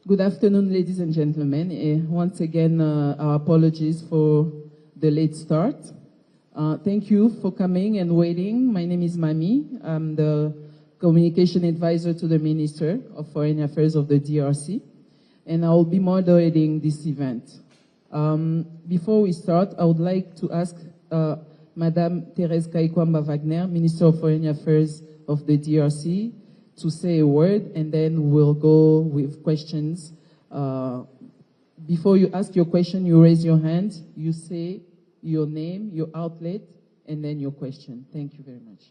Good afternoon, ladies and gentlemen. Once again, our apologies for the late start. Thank you for coming and waiting. My name is Mami. I'm the communication advisor to the Minister of Foreign Affairs of the DRC, and I will be moderating this event. Before we start, I would like to ask Madame Thérèse Wagner, Minister of Foreign Affairs of the DRC, to say a word, and then we'll go with questions. Before you ask your question, you raise your hand, you say your name, your outlet, and then your question. Thank you very much.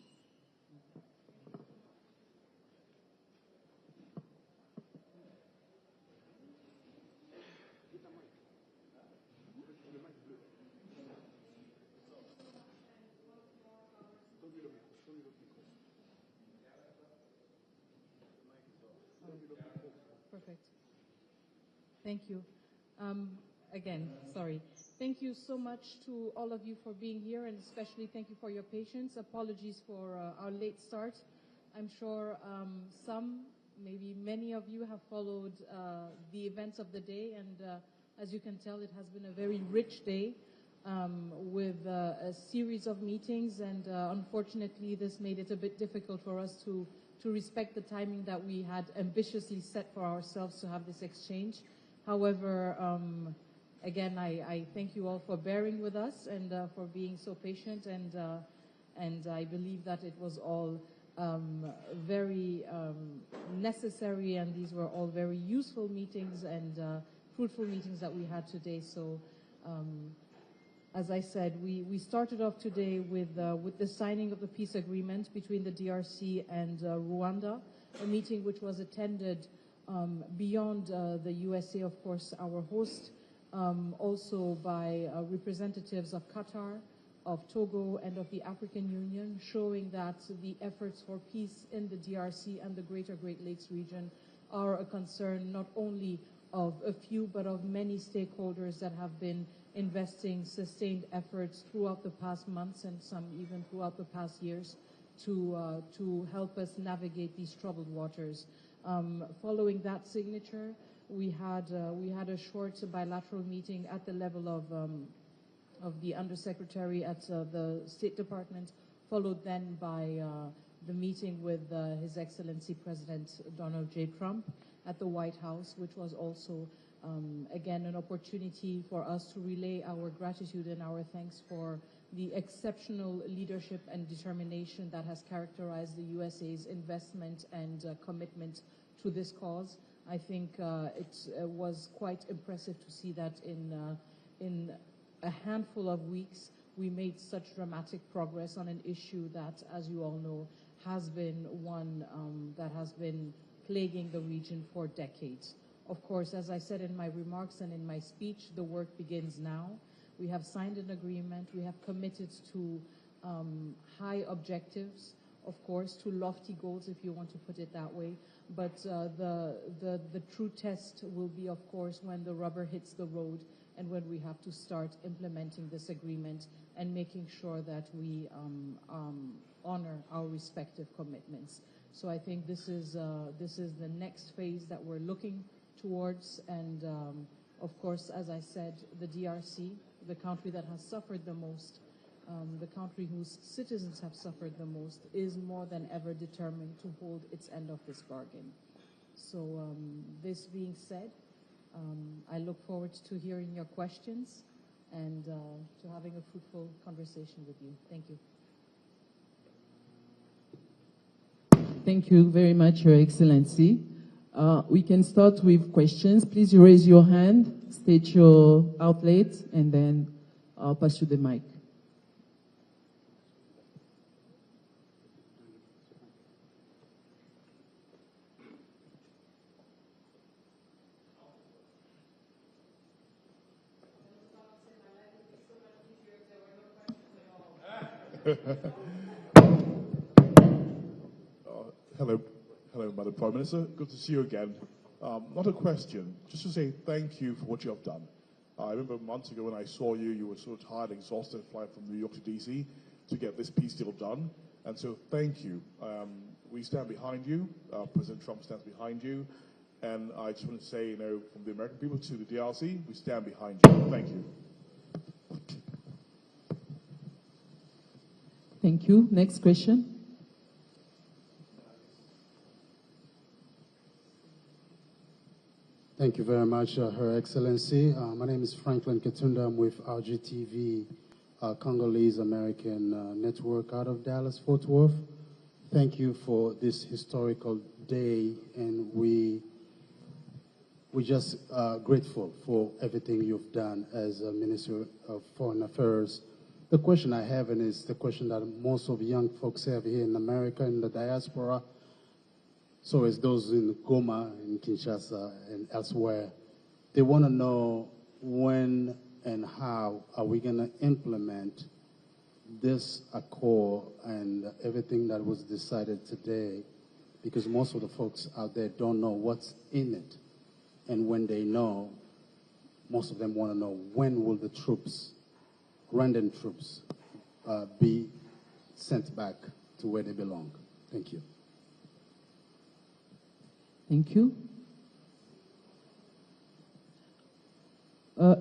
Perfect. Thank you. Again, sorry. Thank you so much to all of you for being here, and especially thank you for your patience. Apologies for our late start. I'm sure some, maybe many of you have followed the events of the day, and as you can tell, it has been a very rich day with a series of meetings, and unfortunately this made it a bit difficult for us to respect the timing that we had ambitiously set for ourselves to have this exchange. However, again, I thank you all for bearing with us and for being so patient, and I believe that it was all very necessary, and these were all very useful meetings and fruitful meetings that we had today. So, as I said, we started off today with the signing of the peace agreement between the DRC and Rwanda, a meeting which was attended beyond the USA, of course, our host, also by representatives of Qatar, of Togo, and of the African Union, showing that the efforts for peace in the DRC and the greater Great Lakes region are a concern not only of a few, but of many stakeholders that have been investing sustained efforts throughout the past months and some even throughout the past years to help us navigate these troubled waters. Following that signature, we had a short bilateral meeting at the level of the Undersecretary at the State Department, followed then by the meeting with His Excellency President Donald J. Trump at the White House, which was also again an opportunity for us to relay our gratitude and our thanks for the exceptional leadership and determination that has characterized the USA's investment and commitment to this cause. I think it was quite impressive to see that in a handful of weeks we made such dramatic progress on an issue that, as you all know, has been one that has been plaguing the region for decades. Of course, as I said in my remarks and in my speech, the work begins now. We have signed an agreement. We have committed to high objectives, of course, to lofty goals, if you want to put it that way. But the true test will be, of course, when the rubber hits the road and when we have to start implementing this agreement and making sure that we honor our respective commitments. So I think this is the next phase that we're looking towards, and of course, as I said, the DRC, the country that has suffered the most, the country whose citizens have suffered the most, is more than ever determined to hold its end of this bargain. So this being said, I look forward to hearing your questions and to having a fruitful conversation with you. Thank you. Thank you very much, Your Excellency. We can start with questions. Please raise your hand, state your outlet, and then I'll pass you the mic. Hello, Madam Prime Minister. Good to see you again. Not a question, just to say thank you for what you have done. I remember months ago when I saw you, you were so tired, exhausted, flying from New York to DC to get this peace deal done. And so thank you. we stand behind you. President Trump stands behind you. And I just want to say, from the American people to the DRC, we stand behind you. Thank you. Thank you. Next question. Thank you very much, Her Excellency. My name is Franklin Katunda. I'm with RGTV, Congolese American Network out of Dallas, Fort Worth. Thank you for this historical day, and we're just grateful for everything you've done as a Minister of Foreign Affairs. The question I have, and it's the question that most of young folks have here in America, in the diaspora, so as those in Goma, in Kinshasa, and elsewhere, they want to know when and how are we going to implement this accord and everything that was decided today, because most of the folks out there don't know what's in it. And when they know, most of them want to know, when will the troops, Rwandan troops, be sent back to where they belong? Thank you. Thank you.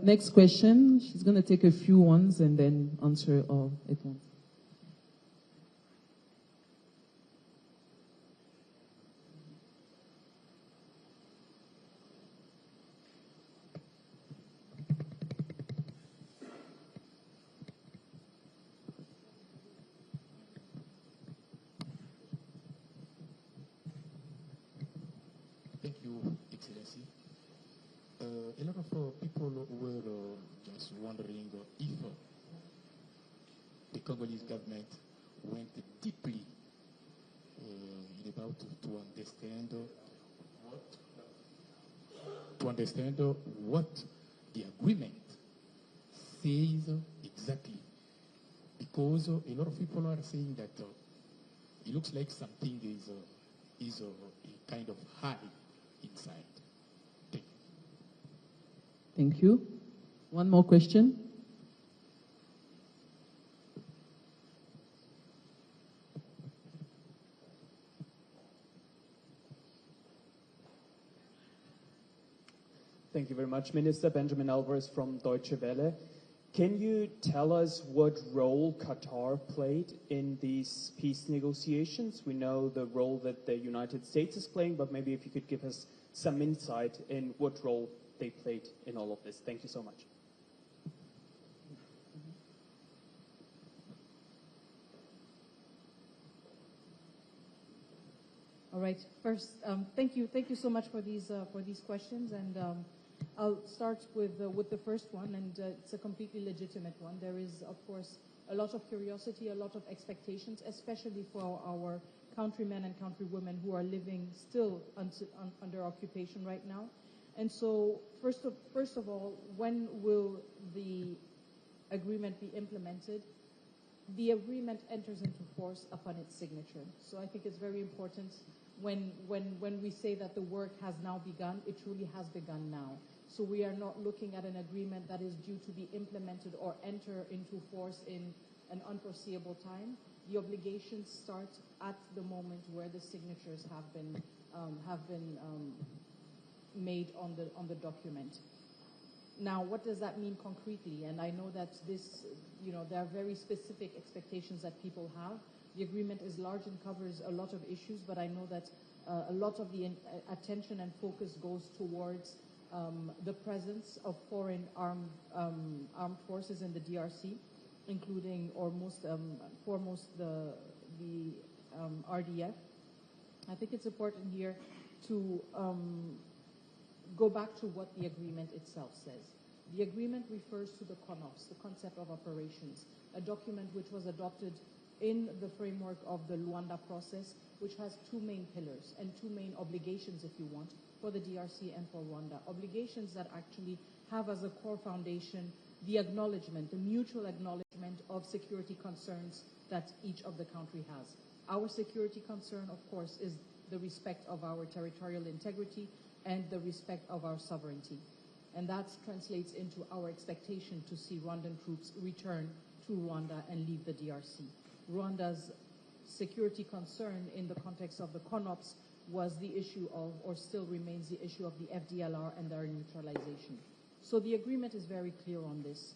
Next question. She's going to take a few ones and then answer all at once. Thank you, Excellency. A lot of people were just wondering if the Congolese government went deeply about to understand what the agreement says exactly, because a lot of people are saying that it looks like something is a kind of high inside. Thank you. Thank you. One more question. Thank you very much, Minister. Benjamin Alvarez from Deutsche Welle. Can you tell us what role Qatar played in these peace negotiations? We know the role that the United States is playing, but maybe if you could give us some insight in what role they played in all of this. Thank you so much. All right. First, thank you so much for these questions, and I'll start with the first one, and it's a completely legitimate one. There is, of course, a lot of curiosity, a lot of expectations, especially for our countrymen and countrywomen who are living still under occupation right now. And so, first of all, when will the agreement be implemented? The agreement enters into force upon its signature. So I think it's very important when we say that the work has now begun, it truly has begun now. So we are not looking at an agreement that is due to be implemented or enter into force in an unforeseeable time. The obligations start at the moment where the signatures have been made on the document. Now, what does that mean concretely? And I know that this, there are very specific expectations that people have. The agreement is large and covers a lot of issues, but I know that a lot of the attention and focus goes towards the presence of foreign armed forces in the DRC, including, or foremost, the RDF. I think it's important here to go back to what the agreement itself says. The agreement refers to the CONOPS, the concept of operations, a document which was adopted in the framework of the Rwanda process, which has two main pillars and two main obligations, if you want, for the DRC and for Rwanda. Obligations that actually have as a core foundation the acknowledgement, the mutual acknowledgement of security concerns that each of the country has. Our security concern, of course, is the respect of our territorial integrity and the respect of our sovereignty. And that translates into our expectation to see Rwandan troops return to Rwanda and leave the DRC. Rwanda's security concern in the context of the CONOPS was the issue of, or still remains the issue of the FDLR and their neutralization. So the agreement is very clear on this.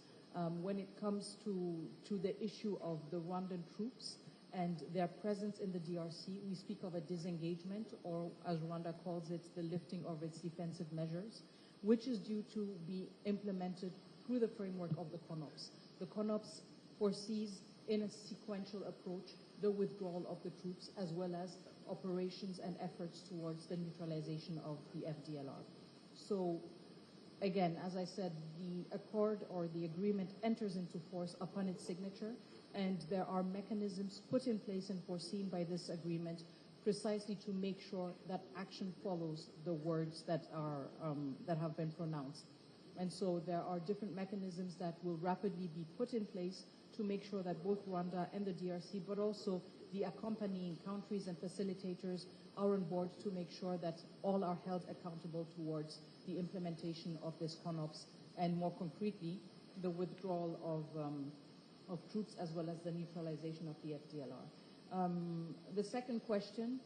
When it comes to the issue of the Rwandan troops and their presence in the DRC, we speak of a disengagement, or as Rwanda calls it, the lifting of its defensive measures, which is due to be implemented through the framework of the CONOPS. The CONOPS foresees in a sequential approach the withdrawal of the troops as well as operations and efforts towards the neutralization of the FDLR. So again, as I said, the accord or the agreement enters into force upon its signature, and there are mechanisms put in place and foreseen by this agreement precisely to make sure that action follows the words that are that have been pronounced. And so there are different mechanisms that will rapidly be put in place to make sure that both Rwanda and the DRC, but also the accompanying countries and facilitators are on board to make sure that all are held accountable towards the implementation of this CONOPS, and more concretely, the withdrawal of troops as well as the neutralization of the FDLR. The second question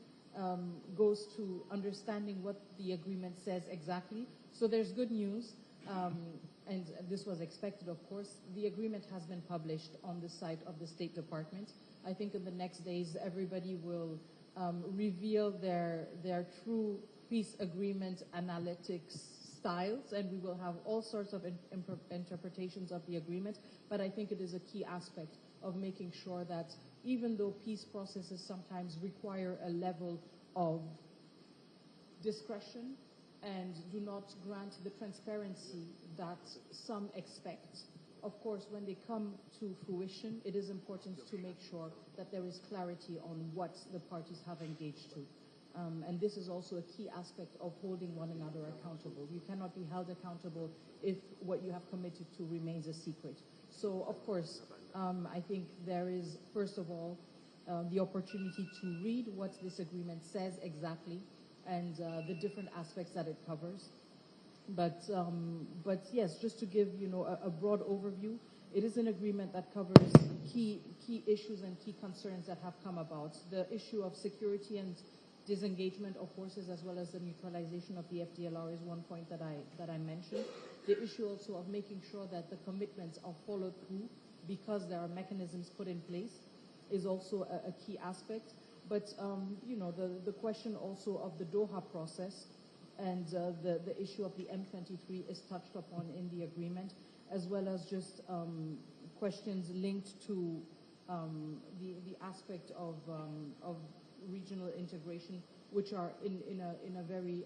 goes to understanding what the agreement says exactly. So there's good news, and this was expected, of course. The agreement has been published on the site of the State Department. I think in the next days, everybody will reveal their true peace agreement analytics styles, and we will have all sorts of interpretations of the agreement. But I think it is a key aspect of making sure that even though peace processes sometimes require a level of discretion and do not grant the transparency that some expect, of course, when they come to fruition, it is important to make sure that there is clarity on what the parties have engaged to. And this is also a key aspect of holding one another accountable. You cannot be held accountable if what you have committed to remains a secret. So, of course, I think there is, first of all, the opportunity to read what this agreement says exactly and the different aspects that it covers. But yes, just to give a broad overview, it is an agreement that covers key issues and key concerns that have come about. The issue of security and disengagement of forces as well as the neutralization of the FDLR is one point that I mentioned. The issue also of making sure that the commitments are followed through because there are mechanisms put in place is also a key aspect. But the question also of the Doha process and the issue of the M23 is touched upon in the agreement, as well as just questions linked to the aspect of regional integration, which are in a very,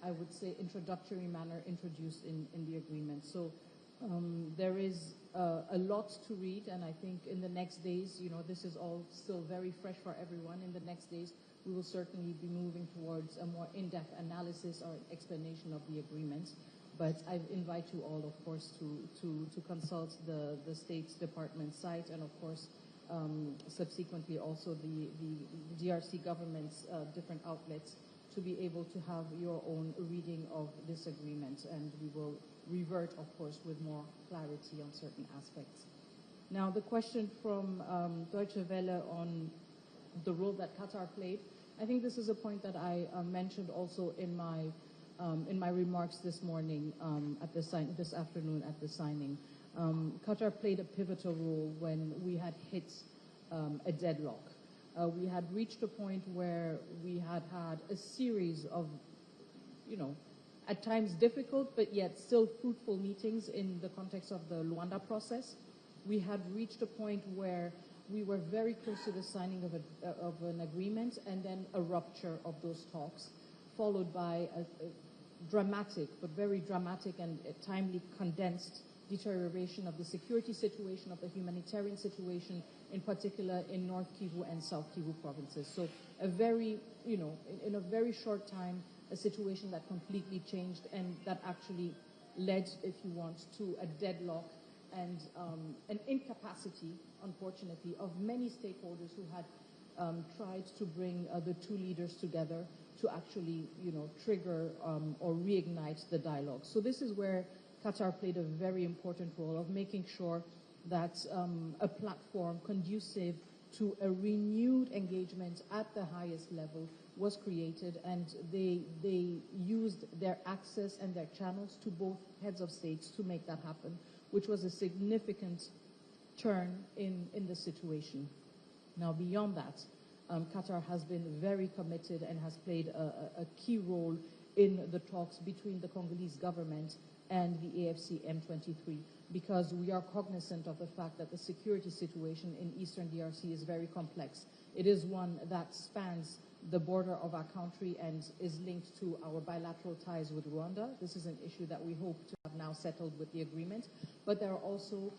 I would say, introductory manner introduced in the agreement. So there is a lot to read, and I think in the next days, this is all still very fresh for everyone. In the next days, we will certainly be moving towards a more in-depth analysis or explanation of the agreement. But I invite you all, of course, to consult the State Department site, and of course, subsequently also the DRC government's different outlets, to be able to have your own reading of this agreement, and we will revert, of course, with more clarity on certain aspects. Now, the question from Deutsche Welle on the role that Qatar played, I think this is a point that I mentioned also in my remarks this morning this afternoon at the signing. Qatar played a pivotal role when we had hit a deadlock. We had reached a point where we had a series of, at times difficult, but yet still fruitful meetings in the context of the Luanda process. We had reached a point where we were very close to the signing of an agreement, and then a rupture of those talks, followed by a dramatic, but very dramatic and timely condensed deterioration of the security situation, of the humanitarian situation, in particular in North Kivu and South Kivu provinces. So a very, in a very short time, a situation that completely changed and that actually led, if you want, to a deadlock and an incapacity, unfortunately, of many stakeholders who had tried to bring the two leaders together to actually, trigger or reignite the dialogue. So this is where Qatar played a very important role of making sure that a platform conducive to a renewed engagement at the highest level was created, and they used their access and their channels to both heads of states to make that happen, which was a significant turn in the situation. Now, beyond that, Qatar has been very committed and has played a key role in the talks between the Congolese government and the AFC M23, because we are cognizant of the fact that the security situation in Eastern DRC is very complex. It is one that spans the border of our country and is linked to our bilateral ties with Rwanda. This is an issue that we hope to have now settled with the agreement. But there are also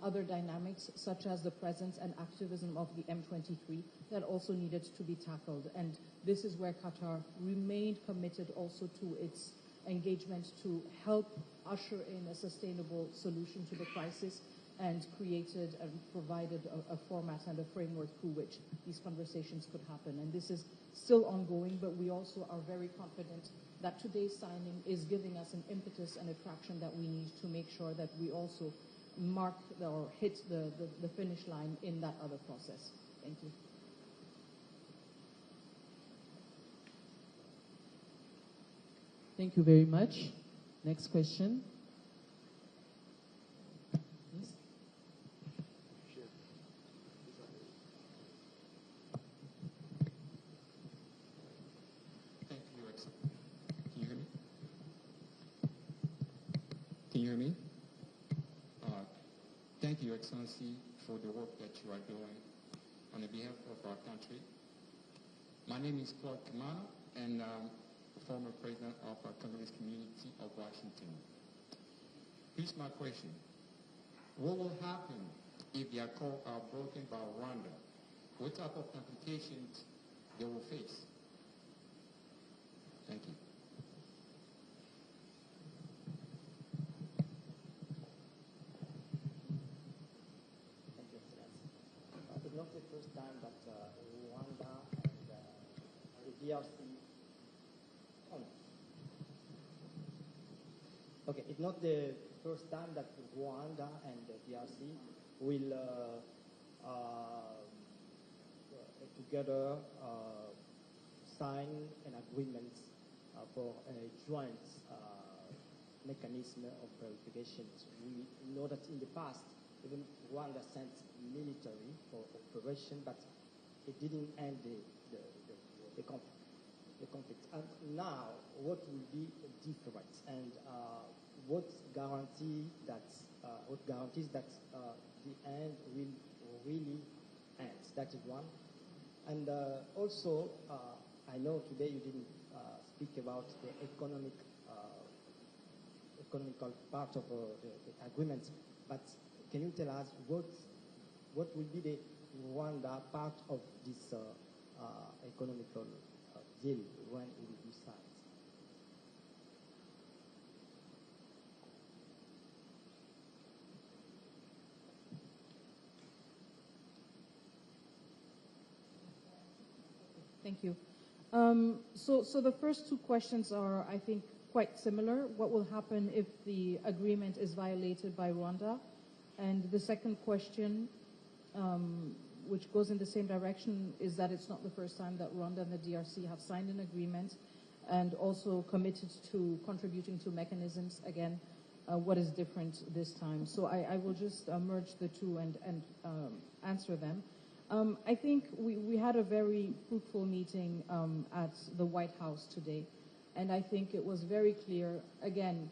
other dynamics, such as the presence and activism of the M23, that also needed to be tackled. And this is where Qatar remained committed also to its engagement to help usher in a sustainable solution to the crisis, and created and provided a format and a framework through which these conversations could happen. And this is still ongoing, but we also are very confident that today's signing is giving us an impetus and a traction that we need to make sure that we also mark or hit the finish line in that other process. Thank you. Thank you very much. Next question. Yes. Thank you, Excellency. Can you hear me? Can you hear me? Thank you, Excellency, for the work that you are doing on the behalf of our country. My name is Claude Kamano, and former president of our Congolese community of Washington. Here's my question. What will happen if the accords are broken by Rwanda? What type of complications they will face? Thank you. Thank you, Thérèse. It's not the first time that Rwanda and the DRC. Okay, it's not the first time that Rwanda and the DRC will together sign an agreement for a joint mechanism of verification. We know that in the past, even Rwanda sent military for operation, but it didn't end the conflict. And now, what will be different, and what guarantees that the end will really end? That is one. And also, I know today you didn't speak about the economical part of the agreement, but can you tell us what will be the Rwanda part of this economical deal when it will be signed? Thank you. So the first two questions are, I think, quite similar. What will happen if the agreement is violated by Rwanda? And the second question, which goes in the same direction, is that it's not the first time that Rwanda and the DRC have signed an agreement and also committed to contributing to mechanisms. Again, what is different this time? So I will just merge the two and answer them. I think we had a very fruitful meeting at the White House today, and I think it was very clear, again,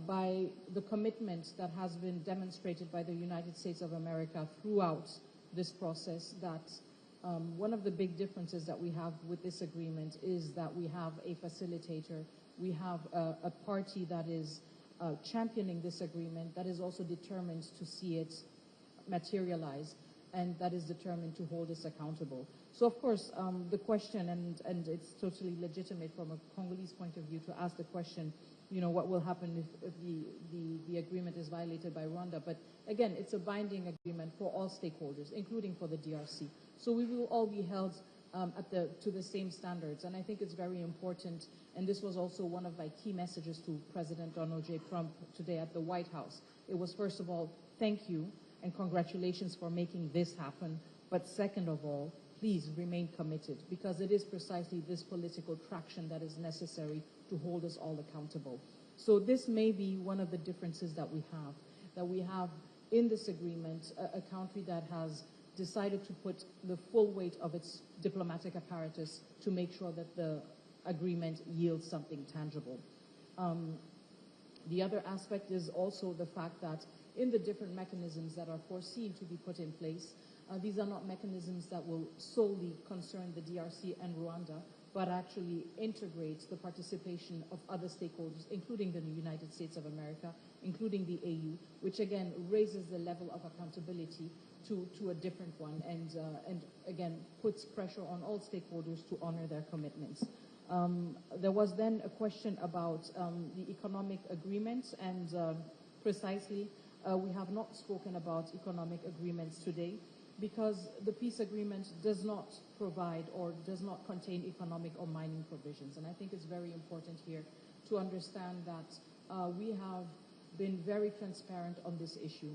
by the commitment that has been demonstrated by the United States of America throughout this process, that one of the big differences that we have with this agreement is that we have a facilitator, we have a party that is championing this agreement, that is also determined to see it materialize, and that is determined to hold us accountable. So, of course, the question, and it's totally legitimate from a Congolese point of view to ask the question, you know, what will happen if the agreement is violated by Rwanda? But again, it's a binding agreement for all stakeholders, including for the DRC. So we will all be held to the same standards. And I think it's very important, and this was also one of my key messages to President Donald J. Trump today at the White House. It was, first of all, thank you and congratulations for making this happen. But second of all, please remain committed, because it is precisely this political traction that is necessary to hold us all accountable. So this may be one of the differences that we have in this agreement, a country that has decided to put the full weight of its diplomatic apparatus to make sure that the agreement yields something tangible. The other aspect is also the fact that in the different mechanisms that are foreseen to be put in place, these are not mechanisms that will solely concern the DRC and Rwanda, but actually integrates the participation of other stakeholders, including the United States of America, including the AU, which again raises the level of accountability to a different one, and again puts pressure on all stakeholders to honor their commitments. There was then a question about the economic agreements, and precisely we have not spoken about economic agreements today, because the peace agreement does not provide or does not contain economic or mining provisions. And I think it's very important here to understand that we have been very transparent on this issue,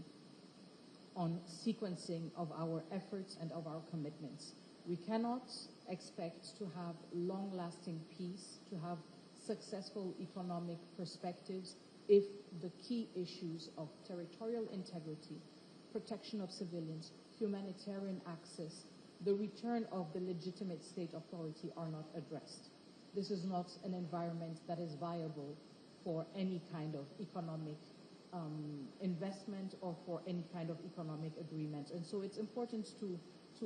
on sequencing of our efforts and of our commitments. We cannot expect to have long-lasting peace, to have successful economic perspectives, if the key issues of territorial integrity, protection of civilians, humanitarian access, the return of the legitimate state authority are not addressed. This is not an environment that is viable for any kind of economic investment or for any kind of economic agreement. And so it's important to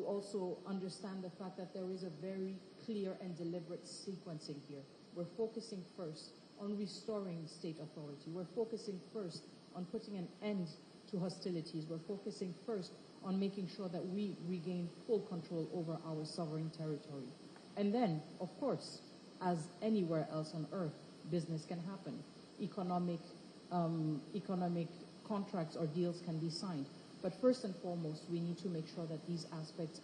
also understand the fact that there is a very clear and deliberate sequencing here. We're focusing first on restoring state authority. We're focusing first on putting an end to hostilities. We're focusing first on making sure that we regain full control over our sovereign territory. And then, of course, as anywhere else on earth, business can happen. Economic contracts or deals can be signed. But first and foremost, we need to make sure that these aspects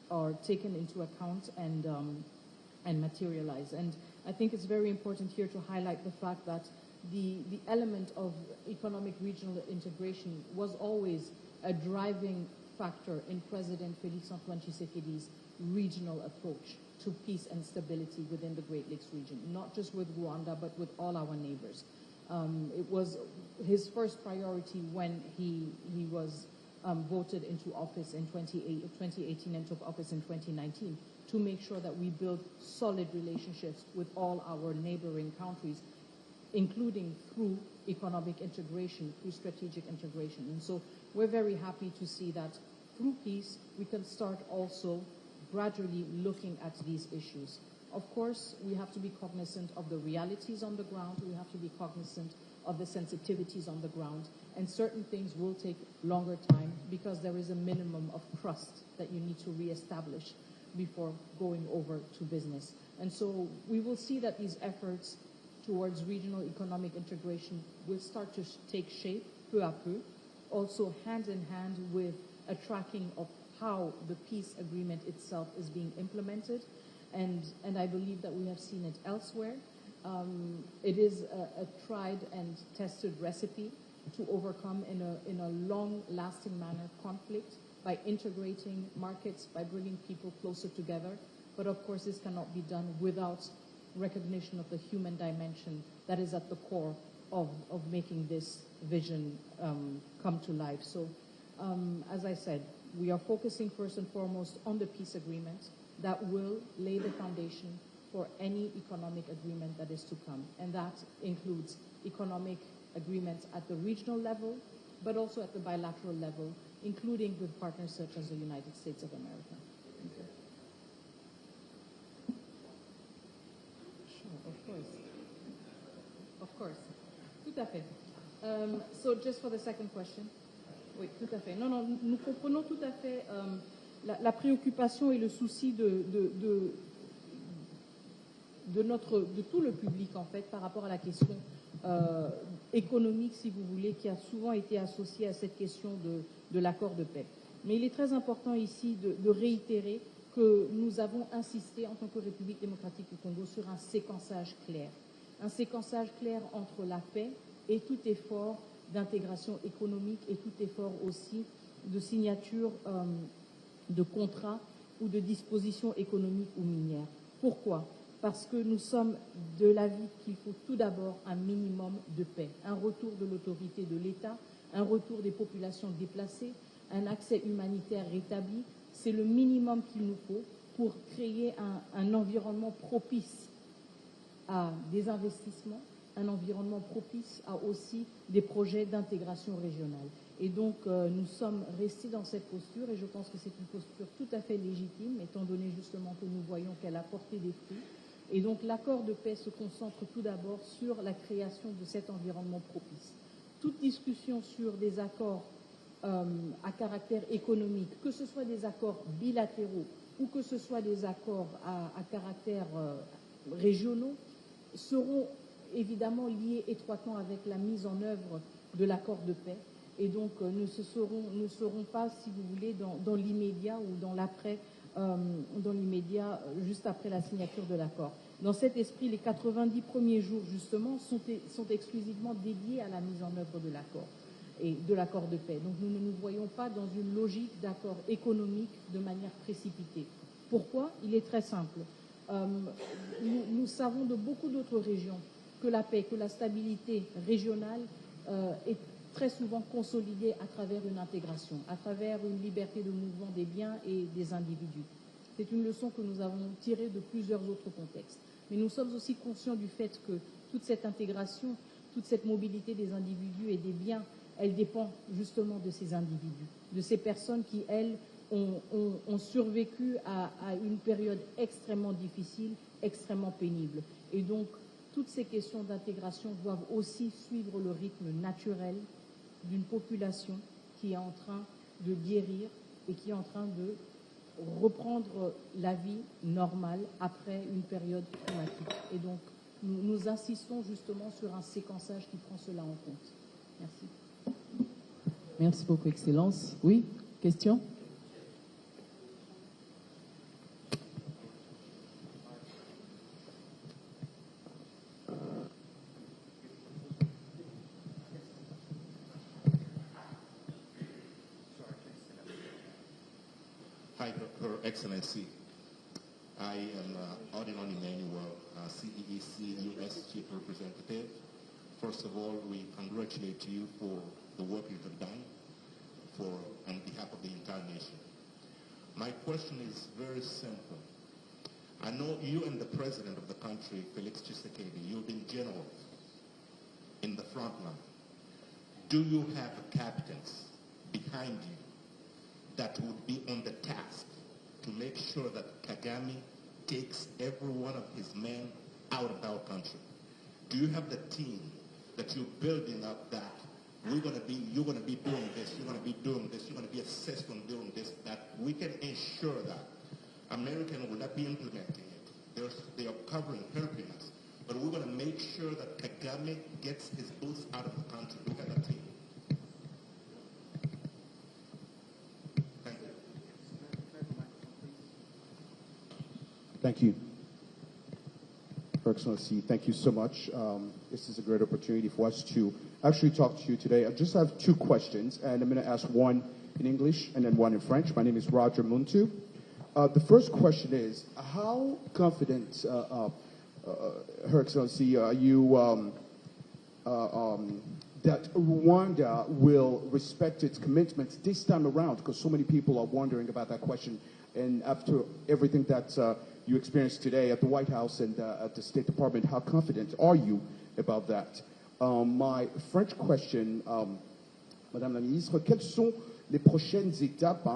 are taken into account and materialize. And I think it's very important here to highlight the fact that the element of economic regional integration was always a driving factor in President Félix-Antoine Tshisekedi's regional approach to peace and stability within the Great Lakes region, not just with Rwanda, but with all our neighbors. It was his first priority when he was voted into office in 2018 and took office in 2019, to make sure that we build solid relationships with all our neighboring countries, including through economic integration, through strategic integration. And so we're very happy to see that through peace, we can start also gradually looking at these issues. Of course, we have to be cognizant of the realities on the ground. We have to be cognizant of the sensitivities on the ground. And certain things will take longer time because there is a minimum of trust that you need to reestablish before going over to business. And so we will see that these efforts towards regional economic integration will start to take shape peu à peu, also hand in hand with a tracking of how the peace agreement itself is being implemented. And I believe that we have seen it elsewhere. It is a tried and tested recipe to overcome in a long-lasting manner conflict by integrating markets, by bringing people closer together. But of course, this cannot be done without recognition of the human dimension that is at the core of making this vision come to life. So, as I said, we are focusing first and foremost on the peace agreement that will lay the foundation for any economic agreement that is to come. And that includes economic agreements at the regional level, but also at the bilateral level, including with partners such as the United States of America. Thank you. Sure, of course. Of course. Tout à fait. So just for the second question. Oui, tout à fait. Non, nous comprenons tout à fait la préoccupation et le souci de tout le public, en fait, par rapport à la question économique, si vous voulez, qui a souvent été associée à cette question de l'accord de paix. Mais il est très important ici de réitérer que nous avons insisté, en tant que République démocratique du Congo, sur un séquençage clair. Un séquençage clair entre la paix et tout effort d'intégration économique et tout effort aussi de signature de contrats ou de dispositions économiques ou minières. Pourquoi ? Parce que nous sommes de l'avis qu'il faut tout d'abord un minimum de paix, un retour de l'autorité de l'État, un retour des populations déplacées, un accès humanitaire rétabli. C'est le minimum qu'il nous faut pour créer un environnement propice à des investissements, un environnement propice à aussi des projets d'intégration régionale. Et donc, nous sommes restés dans cette posture, et je pense que c'est une posture tout à fait légitime, étant donné justement que nous voyons qu'elle a porté des fruits. Et donc, l'accord de paix se concentre tout d'abord sur la création de cet environnement propice. Toute discussion sur des accords à caractère économique, que ce soit des accords bilatéraux ou que ce soit des accords à caractère régionaux, seront évidemment liés étroitement avec la mise en œuvre de l'accord de paix. Et donc, ne seront pas, si vous voulez, dans l'immédiat ou dans l'immédiat, juste après la signature de l'accord. Dans cet esprit, les 90 premiers jours, justement, sont exclusivement dédiés à la mise en œuvre de l'accord et de l'accord de paix. Donc, nous ne nous voyons pas dans une logique d'accord économique de manière précipitée. Pourquoi ? Il est très simple. Nous savons de beaucoup d'autres régions que la paix, que la stabilité régionale est très souvent consolidée à travers une intégration, à travers une liberté de mouvement des biens et des individus. C'est une leçon que nous avons tirée de plusieurs autres contextes. Mais nous sommes aussi conscients du fait que toute cette intégration, toute cette mobilité des individus et des biens, elle dépend justement de ces individus, de ces personnes qui, elles, ont survécu à une période extrêmement difficile, extrêmement pénible. Et donc, toutes ces questions d'intégration doivent aussi suivre le rythme naturel d'une population qui est en train de guérir et qui est en train de reprendre la vie normale après une période traumatique. Et donc, nous insistons justement sur un séquençage qui prend cela en compte. Merci. Merci beaucoup, Excellence. Oui, question ? Hi, Her Excellency. I am Odilon Emmanuel, CEEC U.S. Chief Representative. First of all, we congratulate you for the work you have done on behalf of the entire nation. My question is very simple. I know you and the President of the country, Felix Tshisekedi, you've been generals in the front line. Do you have captains behind you that would be on the task to make sure that Kagame takes every one of his men out of our country? Do you have the team that you're building up that you're going to be doing this, you're going to be doing this, you're going to be assessed on doing this, that we can ensure that American will not be implementing it. They are covering, helping us. But we're going to make sure that Kagame gets his boots out of the country. We have a team. Thank you. Thank you. Your Excellency, thank you so much. This is a great opportunity for us to actually talk to you today. I just have two questions, and I'm going to ask one in English and then one in French. My name is Roger Muntu. The first question is, how confident, Her Excellency, are you that Rwanda will respect its commitments this time around? Because so many people are wondering about that question. And after everything that you experienced today at the White House and at the State Department, how confident are you about that? My French question, Madame la Ministre, quelles sont les prochaines étapes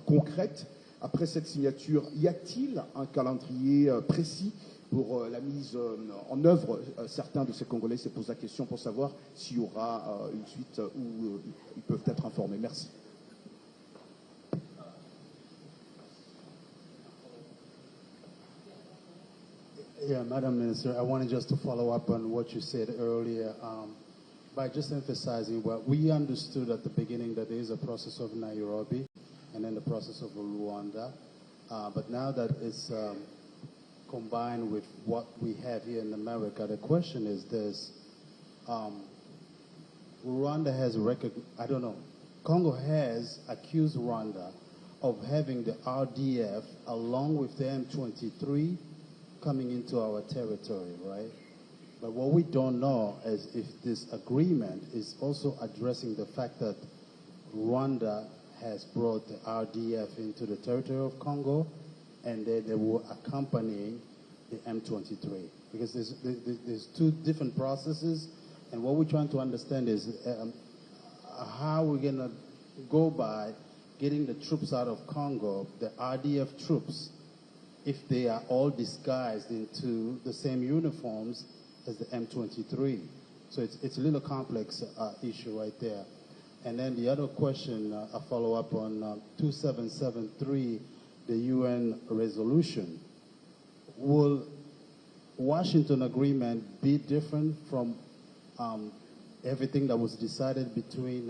concrètes après cette signature? Y a-t-il un calendrier précis pour la mise en œuvre? Certains de ces Congolais se posent la question pour savoir s'il y aura une suite où ils peuvent être informés. Merci. Yeah, Madam Minister, I wanted just to follow up on what you said earlier by just emphasizing what we understood at the beginning, that there is a process of Nairobi and then the process of Rwanda. But now that it's combined with what we have here in America, the question is this. Rwanda has Congo has accused Rwanda of having the RDF along with the M23 coming into our territory, right? But what we don't know is if this agreement is also addressing the fact that Rwanda has brought the RDF into the territory of Congo, and they were accompanying the M23. Because there's two different processes, and what we're trying to understand is how we're going to go by getting the troops out of Congo, the RDF troops, if they are all disguised into the same uniforms as the M23. So it's a little complex issue right there. And then the other question, a follow-up on 2773, the UN resolution. Will Washington agreement be different from everything that was decided between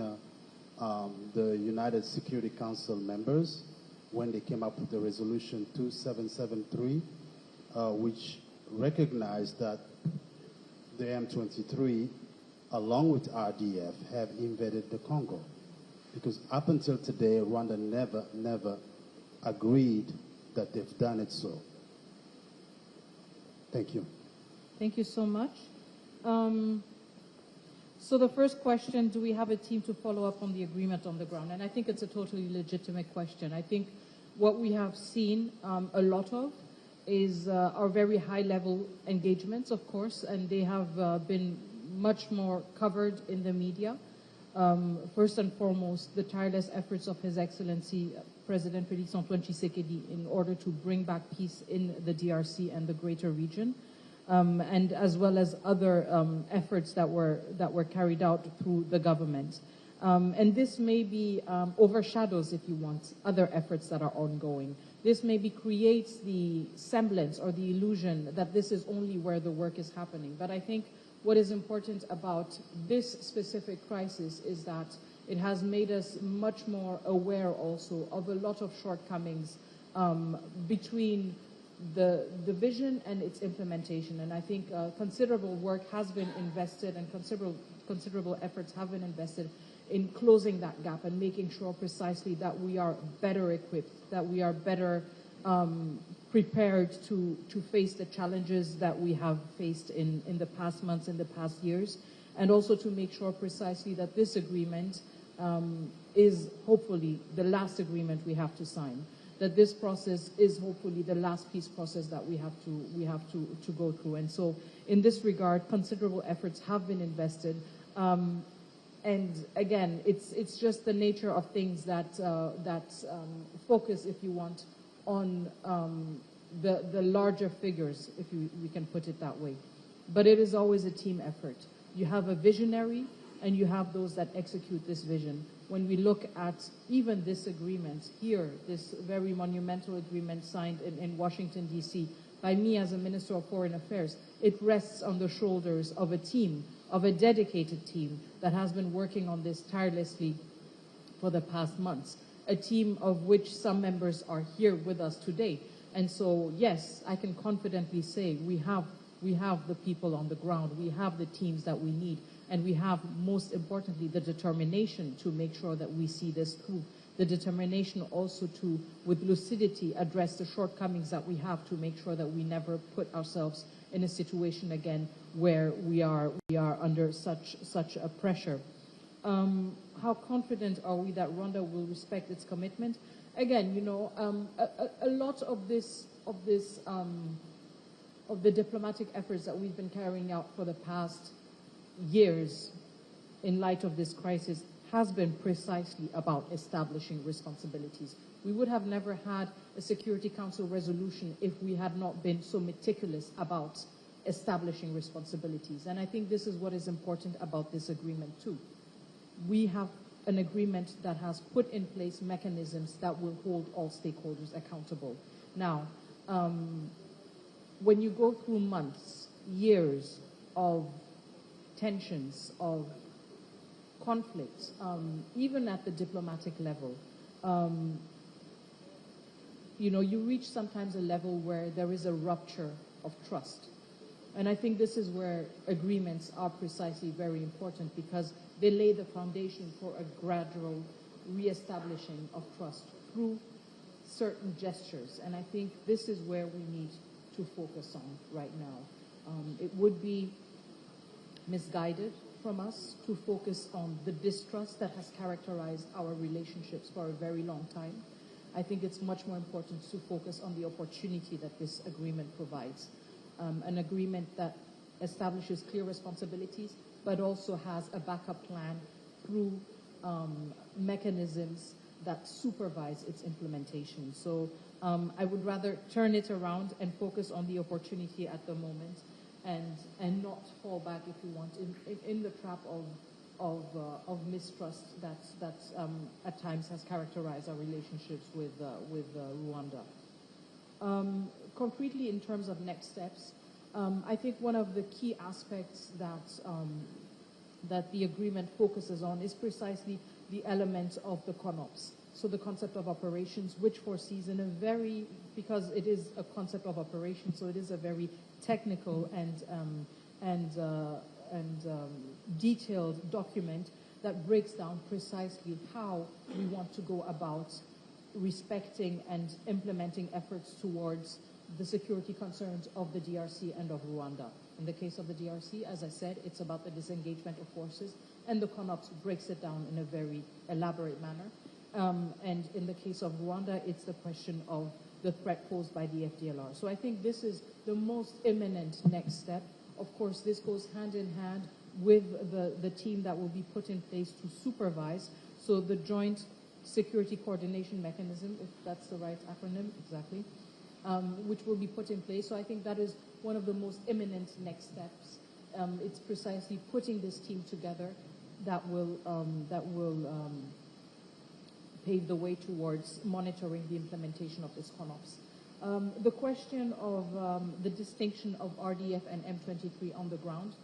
the United Security Council members when they came up with the resolution 2773, which recognized that the M23, along with RDF, have invaded the Congo? Because up until today, Rwanda never agreed that they've done it so. Thank you. Thank you so much. So the first question, do we have a team to follow up on the agreement on the ground? And I think it's a totally legitimate question. I think what we have seen a lot of is our very high-level engagements, of course, and they have been much more covered in the media. First and foremost, the tireless efforts of His Excellency President Félix Antoine Tshisekedi in order to bring back peace in the DRC and the greater region, and as well as other efforts that were carried out through the government. And this maybe overshadows, if you want, other efforts that are ongoing. This maybe creates the semblance or the illusion that this is only where the work is happening. But I think what is important about this specific crisis is that it has made us much more aware also of a lot of shortcomings between the vision and its implementation. And I think considerable work has been invested and considerable efforts have been invested in closing that gap and making sure precisely that we are better equipped, that we are better prepared to face the challenges that we have faced in the past months, in the past years, and also to make sure precisely that this agreement is hopefully the last agreement we have to sign, that this process is hopefully the last peace process that we have to go through. And so in this regard, considerable efforts have been invested. And again, it's just the nature of things that focus, if you want, on the larger figures, if we can put it that way. But it is always a team effort. You have a visionary, and you have those that execute this vision. When we look at even this agreement here, this very monumental agreement signed in Washington, D.C., by me as a Minister of Foreign Affairs, it rests on the shoulders of a team, of a dedicated team that has been working on this tirelessly for the past months, a team of which some members are here with us today. And so, yes, I can confidently say we have the people on the ground, we have the teams that we need, and we have, most importantly, the determination to make sure that we see this through. The determination also to, with lucidity, address the shortcomings that we have to make sure that we never put ourselves in a situation again where we are under such a pressure. How confident are we that Rwanda will respect its commitment? Again, you know, a lot of the diplomatic efforts that we've been carrying out for the past years in light of this crisis has been precisely about establishing responsibilities. We would have never had a Security Council resolution if we had not been so meticulous about establishing responsibilities. And I think this is what is important about this agreement too. We have an agreement that has put in place mechanisms that will hold all stakeholders accountable. Now, when you go through months, years of tensions, of conflicts, even at the diplomatic level, you know, you reach sometimes a level where there is a rupture of trust. And I think this is where agreements are precisely very important, because they lay the foundation for a gradual reestablishing of trust through certain gestures. And I think this is where we need to focus on right now. It would be misguided from us to focus on the distrust that has characterized our relationships for a very long time. I think it's much more important to focus on the opportunity that this agreement provides. An agreement that establishes clear responsibilities, but also has a backup plan through mechanisms that supervise its implementation. So I would rather turn it around and focus on the opportunity at the moment and not fall back, if you want, in the trap of mistrust that at times has characterized our relationships with Rwanda. Concretely, in terms of next steps, I think one of the key aspects that the agreement focuses on is precisely the element of the CONOPS. So the concept of operations, which foresees in a very, because it is a concept of operations, so it is a very technical and detailed document that breaks down precisely how we want to go about respecting and implementing efforts towards the security concerns of the DRC and of Rwanda. In the case of the DRC, as I said, it's about the disengagement of forces, and the CONOPS breaks it down in a very elaborate manner. And in the case of Rwanda, it's the question of the threat posed by the FDLR. So I think this is the most imminent next step. Of course, this goes hand in hand with the team that will be put in place to supervise. So the Joint Security Coordination Mechanism, if that's the right acronym, exactly, which will be put in place. So I think that is one of the most imminent next steps. It's precisely putting this team together that will pave the way towards monitoring the implementation of this CONOPS. The question of the distinction of RDF and M23 on the ground.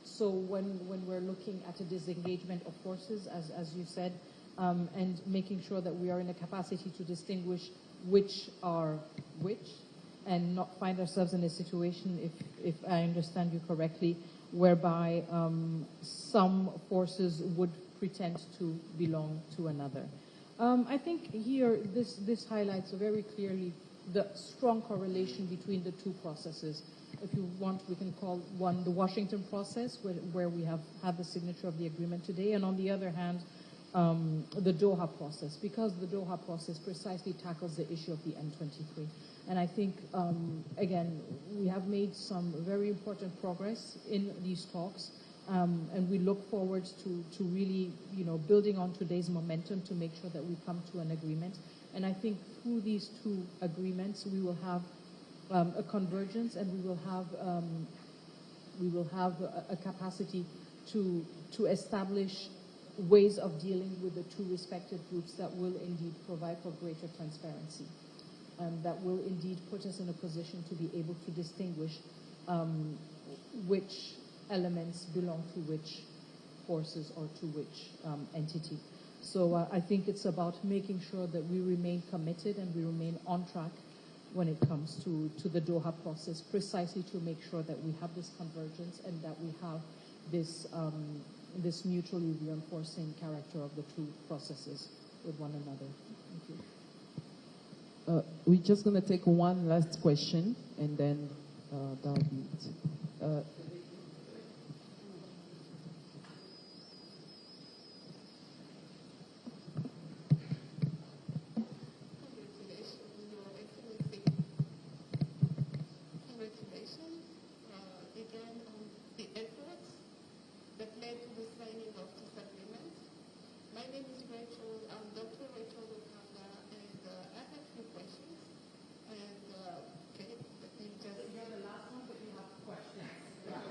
So when we're looking at a disengagement of forces, as you said, and making sure that we are in a capacity to distinguish which are which, and not find ourselves in a situation, if I understand you correctly, whereby some forces would pretend to belong to another. I think here this highlights very clearly the strong correlation between the two processes. If you want, we can call one the Washington process, where we have had the signature of the agreement today, and on the other hand, the Doha process, because the Doha process precisely tackles the issue of the M23. And I think, again, we have made some very important progress in these talks, and we look forward to really, building on today's momentum to make sure that we come to an agreement. And I think through these two agreements, we will have a convergence, and we will have a capacity to establish ways of dealing with the two respective groups that will indeed provide for greater transparency, that will indeed put us in a position to be able to distinguish which elements belong to which forces or to which entity. So I think it's about making sure that we remain committed and we remain on track when it comes to the Doha process, precisely to make sure that we have this convergence and that we have this mutually reinforcing character of the two processes with one another. Thank you. We're just going to take one last question, and then that'll be it. You're the last one, but you have questions. Yeah.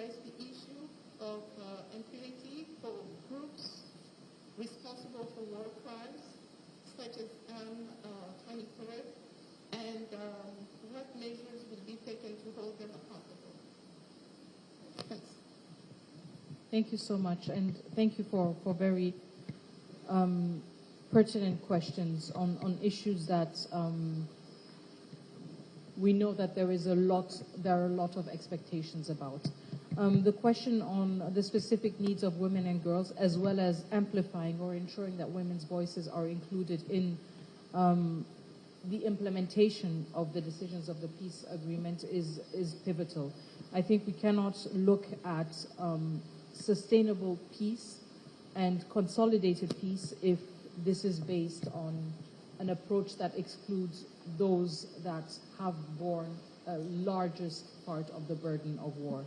raised the issue of impunity for groups responsible for war crimes, such as M23, and what measures will be taken to hold them accountable? Thanks. Thank you so much, and thank you for very pertinent questions on issues that we know that there are a lot of expectations about. The question on the specific needs of women and girls, as well as amplifying or ensuring that women's voices are included in the implementation of the decisions of the peace agreement is pivotal. I think we cannot look at sustainable peace and consolidated peace if this is based on an approach that excludes those that have borne a largest part of the burden of war.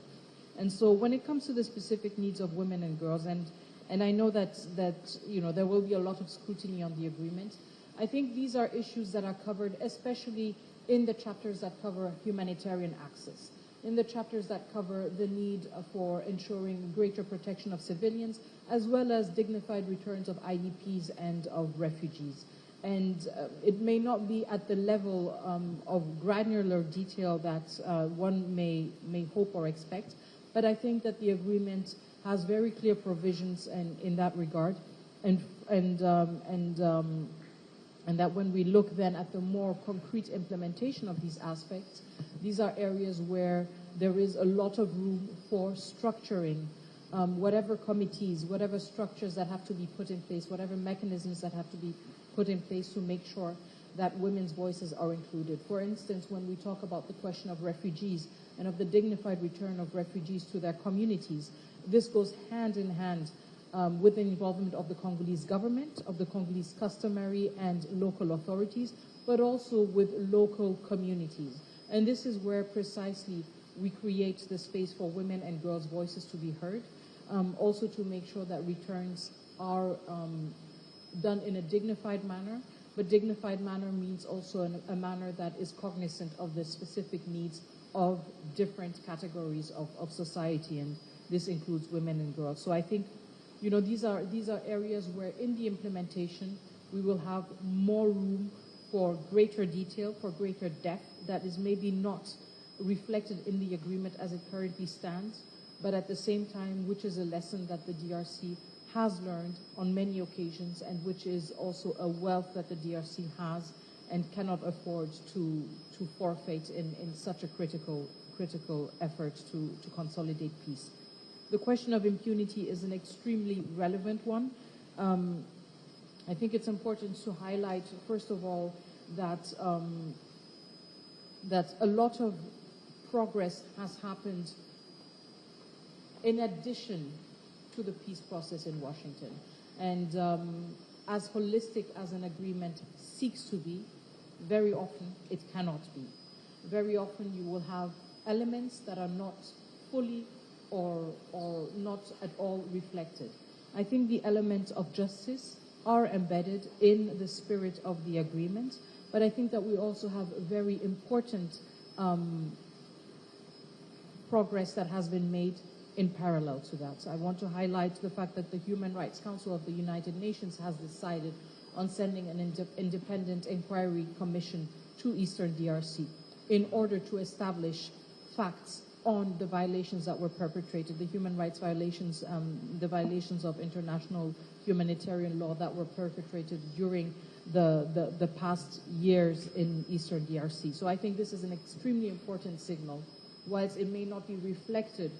And so when it comes to the specific needs of women and girls, and I know that there will be a lot of scrutiny on the agreement, I think these are issues that are covered especially in the chapters that cover humanitarian access, in the chapters that cover the need for ensuring greater protection of civilians, as well as dignified returns of IDPs and of refugees. And it may not be at the level of granular detail that one may hope or expect, but I think that the agreement has very clear provisions in that regard, and that when we look then at the more concrete implementation of these aspects, these are areas where there is a lot of room for structuring whatever committees, whatever structures that have to be put in place, whatever mechanisms that have to be put in place to make sure that women's voices are included. For instance, when we talk about the question of refugees and of the dignified return of refugees to their communities, this goes hand in hand with the involvement of the Congolese government, of the Congolese customary and local authorities, but also with local communities. And this is where precisely we create the space for women and girls' voices to be heard, also to make sure that returns are done in a dignified manner, but dignified manner means also a manner that is cognizant of the specific needs of different categories of society, and this includes women and girls. So I think, these are areas where in the implementation we will have more room for greater detail, for greater depth that is maybe not reflected in the agreement as it currently stands, but at the same time, which is a lesson that the DRC has learned on many occasions, and which is also a wealth that the DRC has and cannot afford to forfeit in such a critical effort to consolidate peace. The question of impunity is an extremely relevant one. I think it's important to highlight, first of all, that a lot of progress has happened in addition to the peace process in Washington. And as holistic as an agreement seeks to be, very often it cannot be. Very often you will have elements that are not fully or not at all reflected. I think the elements of justice are embedded in the spirit of the agreement, but I think that we also have very important progress that has been made in parallel to that. So I want to highlight the fact that the Human Rights Council of the United Nations has decided on sending an independent inquiry commission to Eastern DRC in order to establish facts on the violations that were perpetrated, the human rights violations, the violations of international humanitarian law that were perpetrated during the past years in Eastern DRC. So I think this is an extremely important signal. Whilst it may not be reflected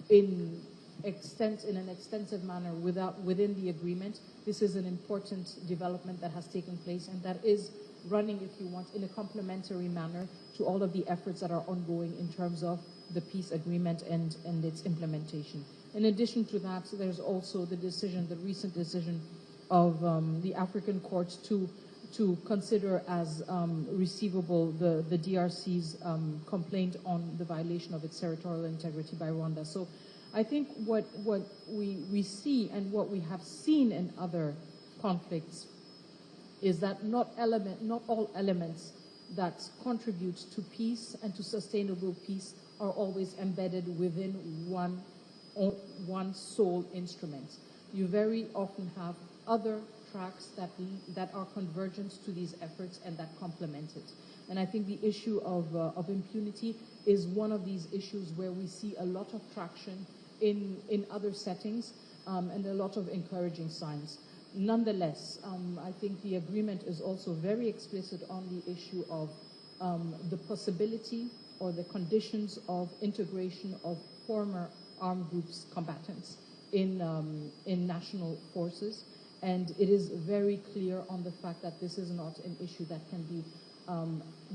in an extensive manner within the agreement, this is an important development that has taken place, and that is running, if you want, in a complementary manner to all of the efforts that are ongoing in terms of the peace agreement and its implementation. In addition to that, there's also the recent decision of the African courts to consider as receivable the DRC's complaint on the violation of its territorial integrity by Rwanda. So I think what we see and what we have seen in other conflicts is that not all elements that contribute to peace and to sustainable peace are always embedded within one sole instrument. You very often have other tracks that are convergent to these efforts and that complement it. And I think the issue of impunity is one of these issues where we see a lot of traction in other settings and a lot of encouraging signs. Nonetheless, I think the agreement is also very explicit on the issue of the possibility or the conditions of integration of former armed groups combatants in national forces. And it is very clear on the fact that this is not an issue that can be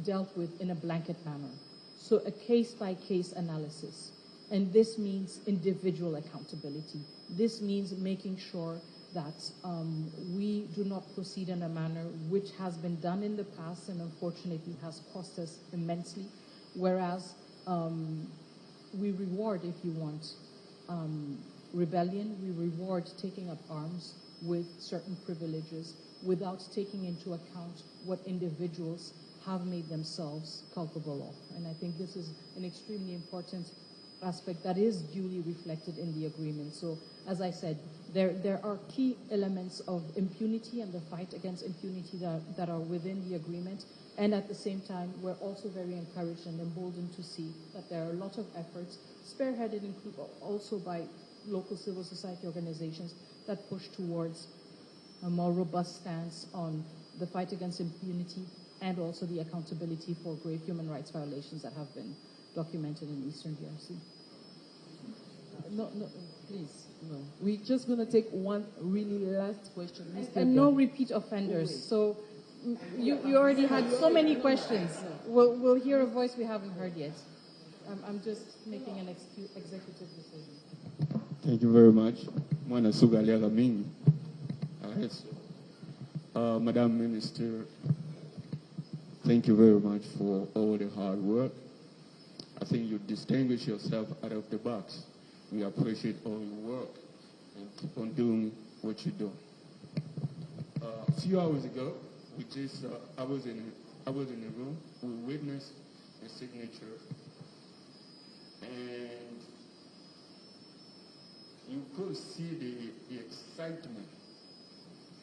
dealt with in a blanket manner. So a case-by-case analysis. And this means individual accountability. This means making sure that we do not proceed in a manner which has been done in the past and unfortunately has cost us immensely, whereas we reward, if you want, rebellion, we reward taking up arms with certain privileges without taking into account what individuals have made themselves culpable of. And I think this is an extremely important aspect that is duly reflected in the agreement. So, as I said, there are key elements of impunity and the fight against impunity that are within the agreement. And at the same time, we're also very encouraged and emboldened to see that there are a lot of efforts, spearheaded also by local civil society organizations, that push towards a more robust stance on the fight against impunity and also the accountability for grave human rights violations that have been documented in Eastern DRC. No, please, no. We're just going to take one really last question. And no repeat offenders. So you already had so many questions. We'll hear a voice we haven't heard yet. I'm just making an executive decision. Thank you very much. Mwana Sugalia Mingi. Yes. Madam Minister, thank you very much for all the hard work. I think you distinguish yourself out of the box. We appreciate all your work and keep on doing what you do. A few hours ago, I was in a room. We witnessed a signature, and you could see the excitement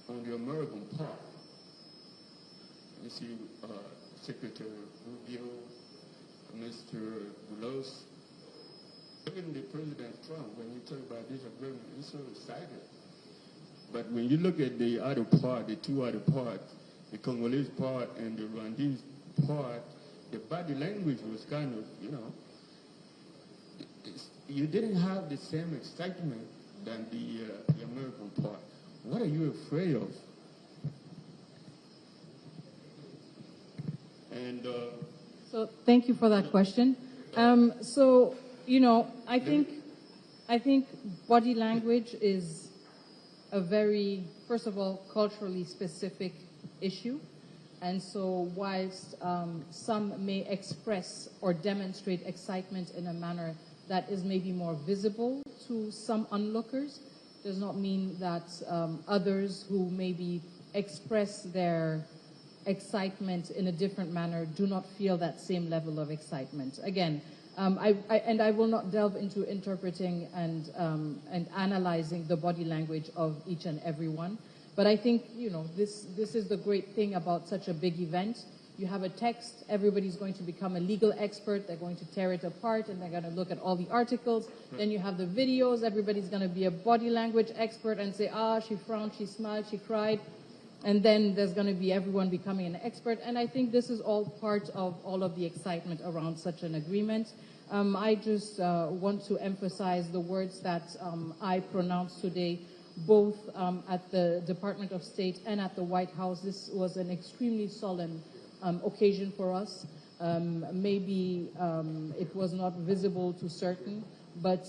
on the American part. You see Secretary Rubio, Mr. Boulos, even the President Trump, when you talk about this agreement, he's so excited. But when you look at the other part, the two other parts, the Congolese part and the Rwandan part, the body language was kind of, you didn't have the same excitement than the American part. What are you afraid of? And so thank you for that question. I think body language is a very, first of all, culturally specific issue. And so whilst some may express or demonstrate excitement in a manner that is maybe more visible to some onlookers, does not mean that others who maybe express their excitement in a different manner do not feel that same level of excitement. Again, I will not delve into interpreting and analyzing the body language of each and every one. But I think, this is the great thing about such a big event. You have a text, everybody's going to become a legal expert, they're going to tear it apart, and they're going to look at all the articles. Then you have the videos, everybody's going to be a body language expert and say, she frowned, she smiled, she cried. And then there's going to be everyone becoming an expert. And I think this is all part of all of the excitement around such an agreement. I just want to emphasize the words that I pronounced today, both at the Department of State and at the White House. This was an extremely solemn occasion for us. Maybe it was not visible to certain, but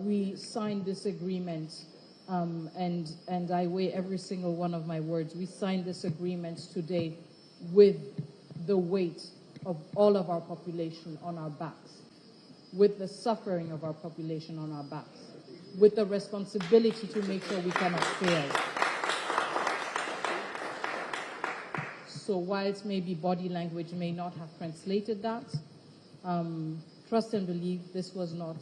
we signed this agreement, and I weigh every single one of my words. We signed this agreement today with the weight of all of our population on our backs, with the suffering of our population on our backs, with the responsibility to make sure we cannot fail. So whilst maybe body language may not have translated that, trust and believe this was not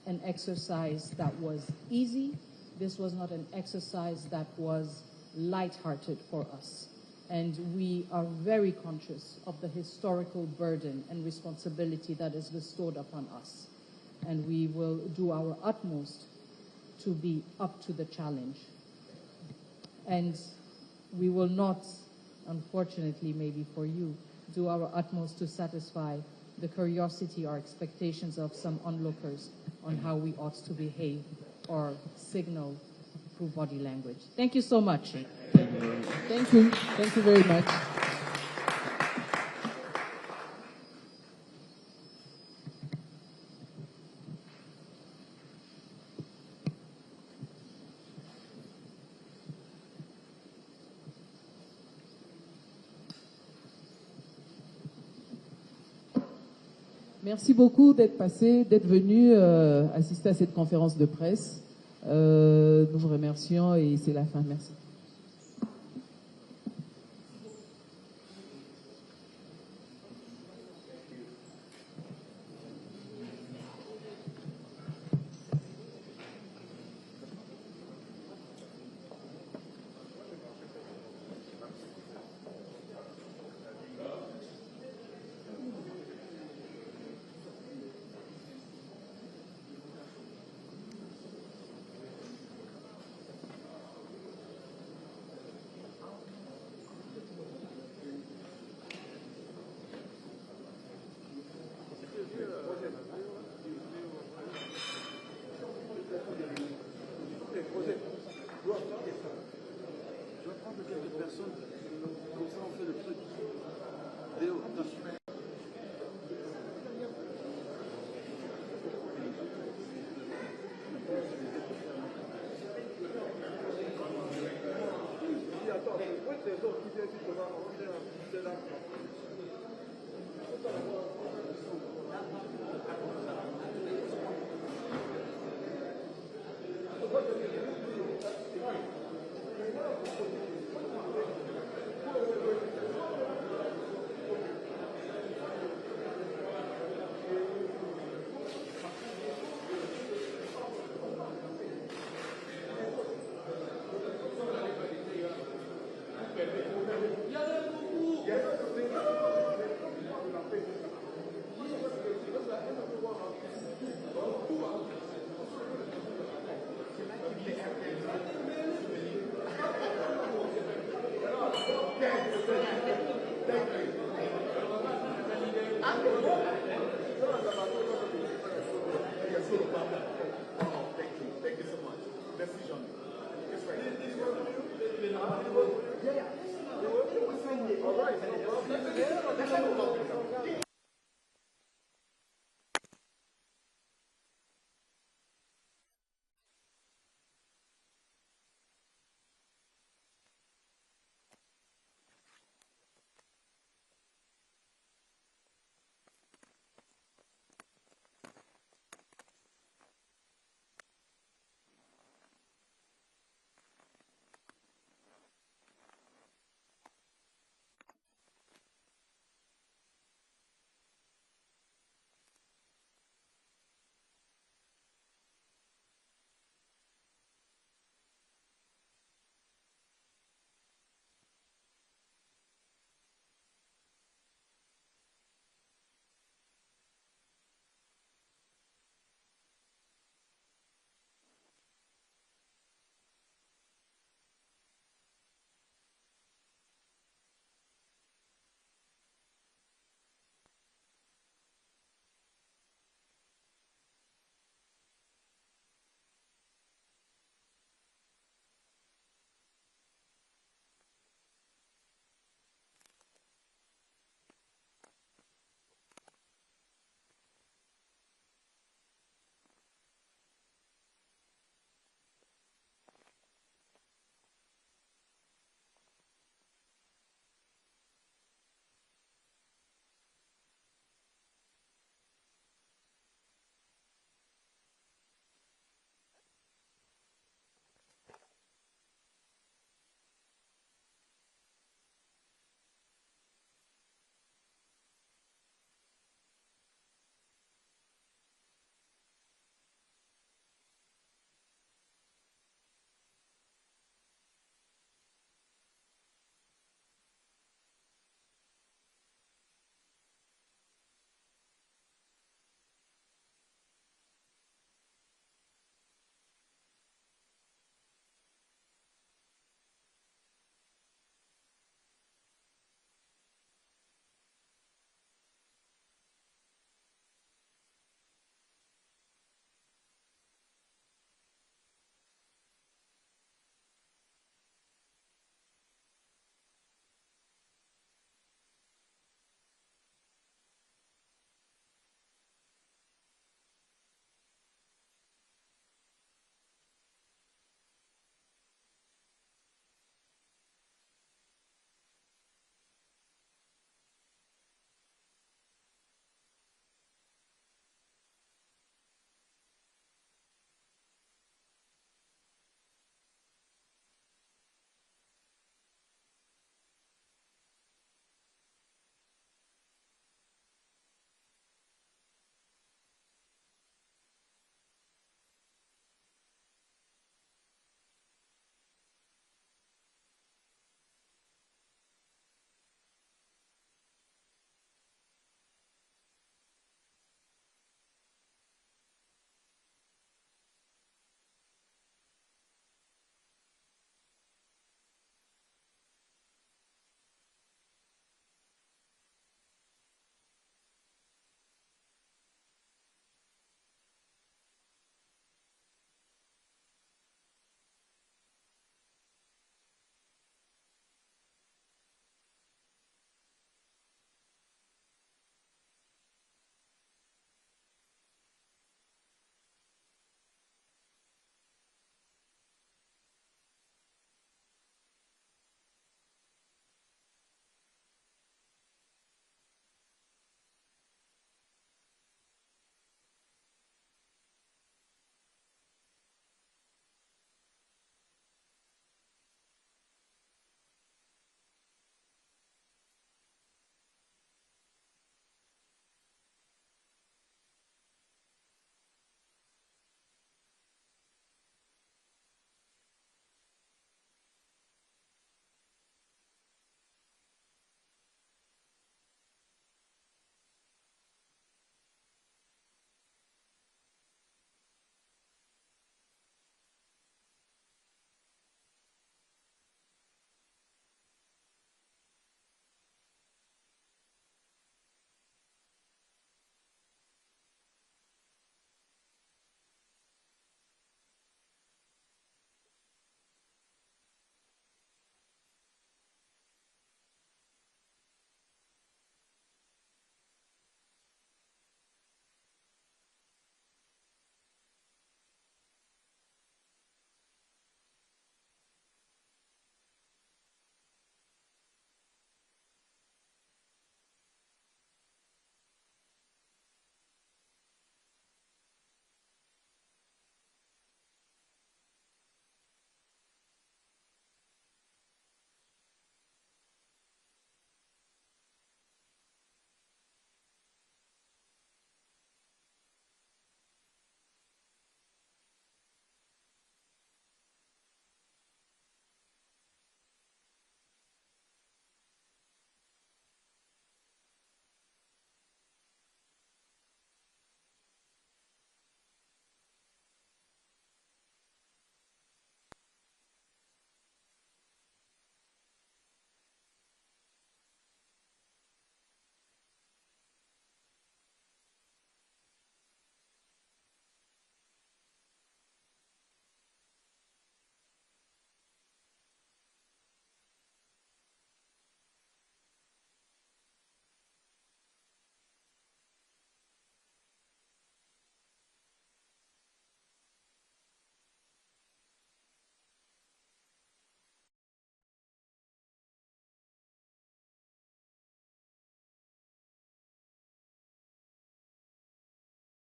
an exercise that was easy. This was not an exercise that was lighthearted for us. And we are very conscious of the historical burden and responsibility that is bestowed upon us. And we will do our utmost to be up to the challenge. And we will not, unfortunately maybe for you, do our utmost to satisfy the curiosity or expectations of some onlookers on how we ought to behave or signal through body language. Thank you so much. Thank you. Thank you very much. Merci beaucoup d'être passé, d'être venu assister à cette conférence de presse. Nous vous remercions et c'est la fin. Merci.